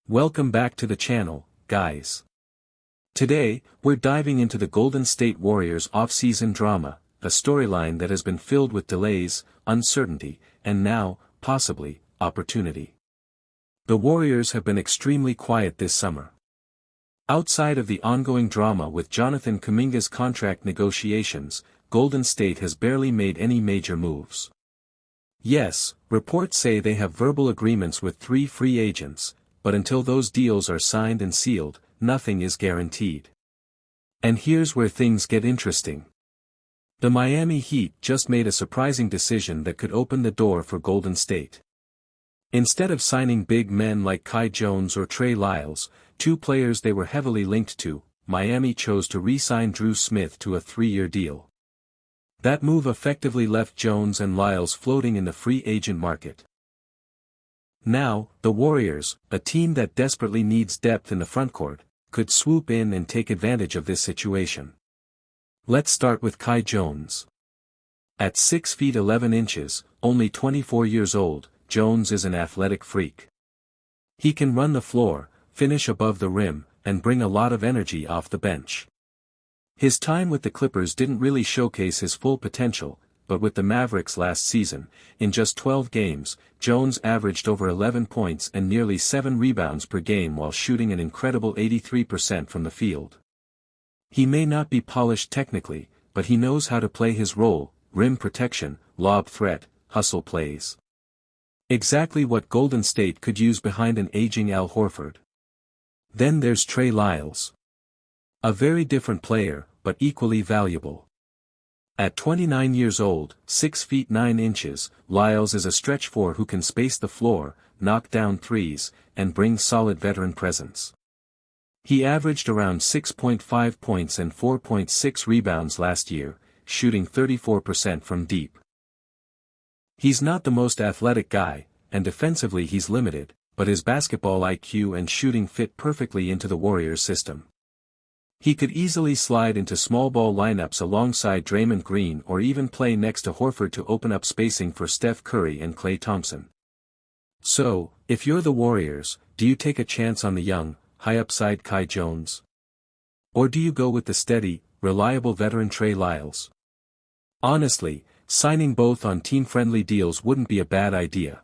Welcome back to the channel, guys. Today, we're diving into the Golden State Warriors off-season drama, a storyline that has been filled with delays, uncertainty, and now, possibly, opportunity. The Warriors have been extremely quiet this summer. Outside of the ongoing drama with Jonathan Kuminga's contract negotiations, Golden State has barely made any major moves. Yes, reports say they have verbal agreements with 3 free agents, but until those deals are signed and sealed, nothing is guaranteed. And here's where things get interesting. The Miami Heat just made a surprising decision that could open the door for Golden State. Instead of signing big men like Kai Jones or Trey Lyles, 2 players they were heavily linked to, Miami chose to re-sign Drew Smith to a 3-year deal. That move effectively left Jones and Lyles floating in the free agent market. Now, the Warriors, a team that desperately needs depth in the frontcourt, could swoop in and take advantage of this situation. Let's start with Kai Jones. At 6 feet 11 inches, only 24 years old, Jones is an athletic freak. He can run the floor, finish above the rim, and bring a lot of energy off the bench. His time with the Clippers didn't really showcase his full potential, but with the Mavericks last season, in just 12 games, Jones averaged over 11 points and nearly 7 rebounds per game while shooting an incredible 83% from the field. He may not be polished technically, but he knows how to play his role: rim protection, lob threat, hustle plays. Exactly what Golden State could use behind an aging Al Horford. Then there's Trey Lyles. A very different player, but equally valuable. At 29 years old, 6 feet 9 inches, Lyles is a stretch 4 who can space the floor, knock down threes, and bring solid veteran presence. He averaged around 6.5 points and 4.6 rebounds last year, shooting 34% from deep. He's not the most athletic guy, and defensively he's limited, but his basketball IQ and shooting fit perfectly into the Warriors system. He could easily slide into small ball lineups alongside Draymond Green or even play next to Horford to open up spacing for Steph Curry and Klay Thompson. So, if you're the Warriors, do you take a chance on the young, high-upside Kai Jones? Or do you go with the steady, reliable veteran Trey Lyles? Honestly, signing both on team-friendly deals wouldn't be a bad idea.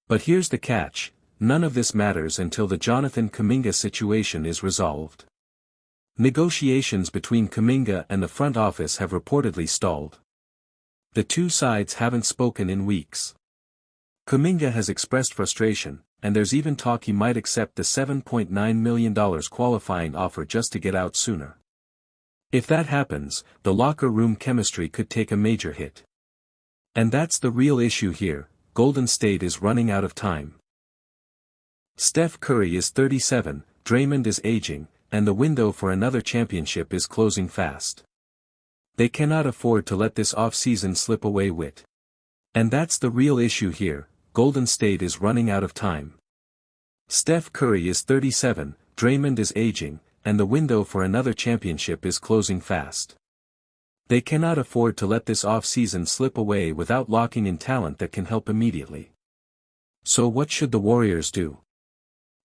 But here's the catch: none of this matters until the Jonathan Kuminga situation is resolved. Negotiations between Kuminga and the front office have reportedly stalled. The two sides haven't spoken in weeks. Kuminga has expressed frustration, and there's even talk he might accept the $7.9 million qualifying offer just to get out sooner. If that happens, the locker room chemistry could take a major hit. And that's the real issue here: Golden State is running out of time. Steph Curry is 37, Draymond is aging, and the window for another championship is closing fast. They cannot afford to let this off-season slip away with. And that's the real issue here: Golden State is running out of time. Steph Curry is 37, Draymond is aging, and the window for another championship is closing fast. They cannot afford to let this off-season slip away without locking in talent that can help immediately. So what should the Warriors do?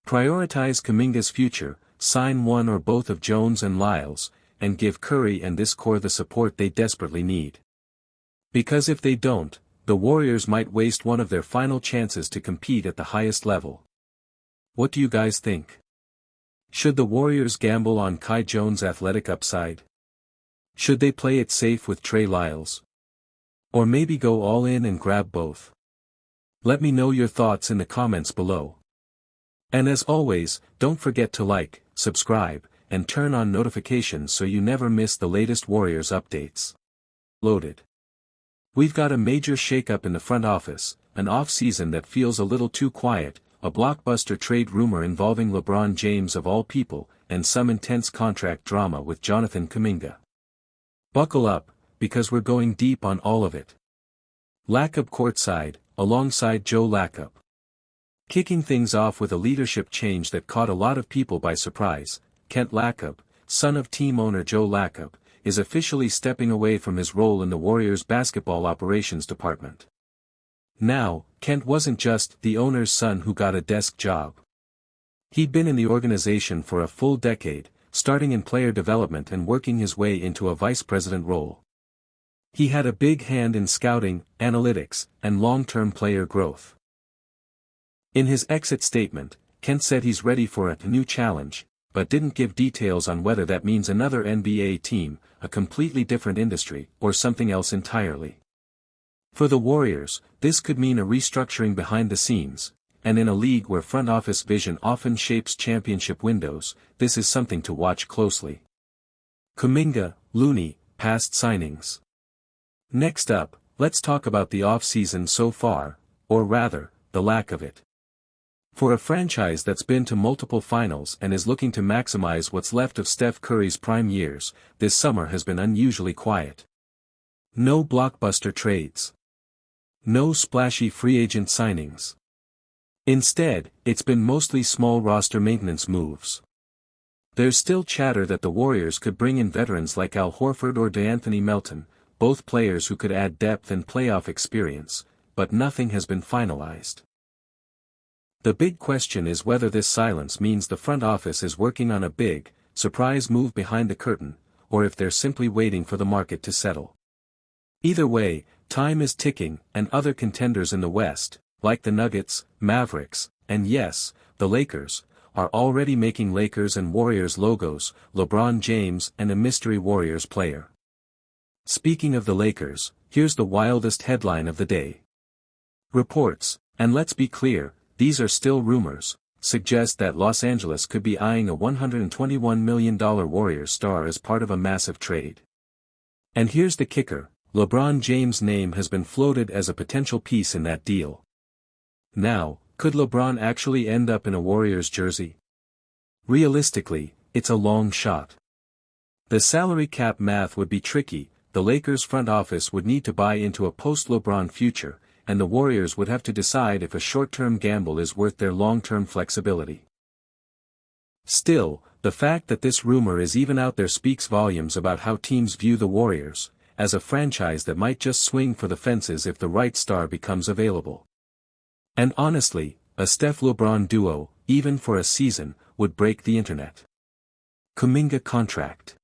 Prioritize Kuminga's future, sign one or both of Jones and Lyles, and give Curry and this core the support they desperately need. Because if they don't, the Warriors might waste one of their final chances to compete at the highest level. What do you guys think? Should the Warriors gamble on Kai Jones' athletic upside? Should they play it safe with Trey Lyles? Or maybe go all in and grab both? Let me know your thoughts in the comments below. And as always, don't forget to like, subscribe, and turn on notifications so you never miss the latest Warriors updates. Loaded. We've got a major shakeup in the front office, an off-season that feels a little too quiet, a blockbuster trade rumor involving LeBron James of all people, and some intense contract drama with Jonathan Kuminga. Buckle up, because we're going deep on all of it. Lackup courtside, alongside Joe Lackup. Kicking things off with a leadership change that caught a lot of people by surprise, Kent Lackup, son of team owner Joe Lackup, is officially stepping away from his role in the Warriors' basketball operations department. Now, Kent wasn't just the owner's son who got a desk job. He'd been in the organization for a full decade, starting in player development and working his way into a vice president role. He had a big hand in scouting, analytics, and long-term player growth. In his exit statement, Kent said he's ready for a new challenge, but didn't give details on whether that means another NBA team, a completely different industry, or something else entirely. For the Warriors, this could mean a restructuring behind the scenes, and in a league where front office vision often shapes championship windows, this is something to watch closely. Kuminga, Looney, past signings. Next up, let's talk about the offseason so far, or rather, the lack of it. For a franchise that's been to multiple finals and is looking to maximize what's left of Steph Curry's prime years, this summer has been unusually quiet. No blockbuster trades. No splashy free agent signings. Instead, it's been mostly small roster maintenance moves. There's still chatter that the Warriors could bring in veterans like Al Horford or DeAnthony Melton, both players who could add depth and playoff experience, but nothing has been finalized. The big question is whether this silence means the front office is working on a big, surprise move behind the curtain, or if they're simply waiting for the market to settle. Either way, time is ticking, and other contenders in the West, like the Nuggets, Mavericks, and yes, the Lakers, are already making Lakers and Warriors logos, LeBron James and a mystery Warriors player. Speaking of the Lakers, here's the wildest headline of the day. Reports, and let's be clear, these are still rumors, suggest that Los Angeles could be eyeing a $121 million Warriors star as part of a massive trade. And here's the kicker, LeBron James' name has been floated as a potential piece in that deal. Now, could LeBron actually end up in a Warriors jersey? Realistically, it's a long shot. The salary cap math would be tricky, the Lakers front office would need to buy into a post-LeBron future, and the Warriors would have to decide if a short-term gamble is worth their long-term flexibility. Still, the fact that this rumor is even out there speaks volumes about how teams view the Warriors, as a franchise that might just swing for the fences if the right star becomes available. And honestly, a Steph-LeBron duo, even for a season, would break the internet. Kuminga contract.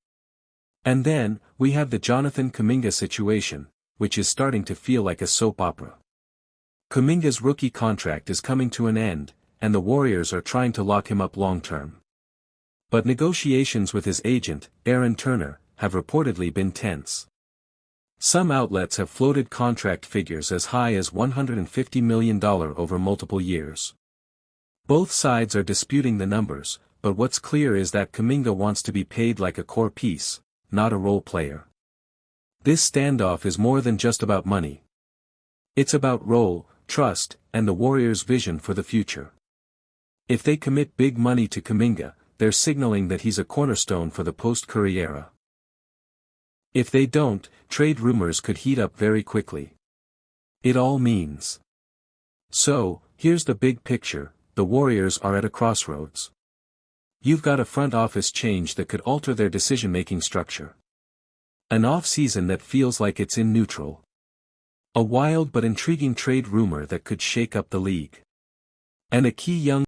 And then, we have the Jonathan Kuminga situation, which is starting to feel like a soap opera. Kuminga's rookie contract is coming to an end, and the Warriors are trying to lock him up long-term. But negotiations with his agent, Aaron Turner, have reportedly been tense. Some outlets have floated contract figures as high as $150 million over multiple years. Both sides are disputing the numbers, but what's clear is that Kuminga wants to be paid like a core piece, not a role player. This standoff is more than just about money. It's about role, trust, and the Warriors' vision for the future. If they commit big money to Kuminga, they're signaling that he's a cornerstone for the post-Curry era. If they don't, trade rumors could heat up very quickly. It all means. So, here's the big picture, the Warriors are at a crossroads. You've got a front office change that could alter their decision-making structure. An off-season that feels like it's in neutral. A wild but intriguing trade rumor that could shake up the league. And a key young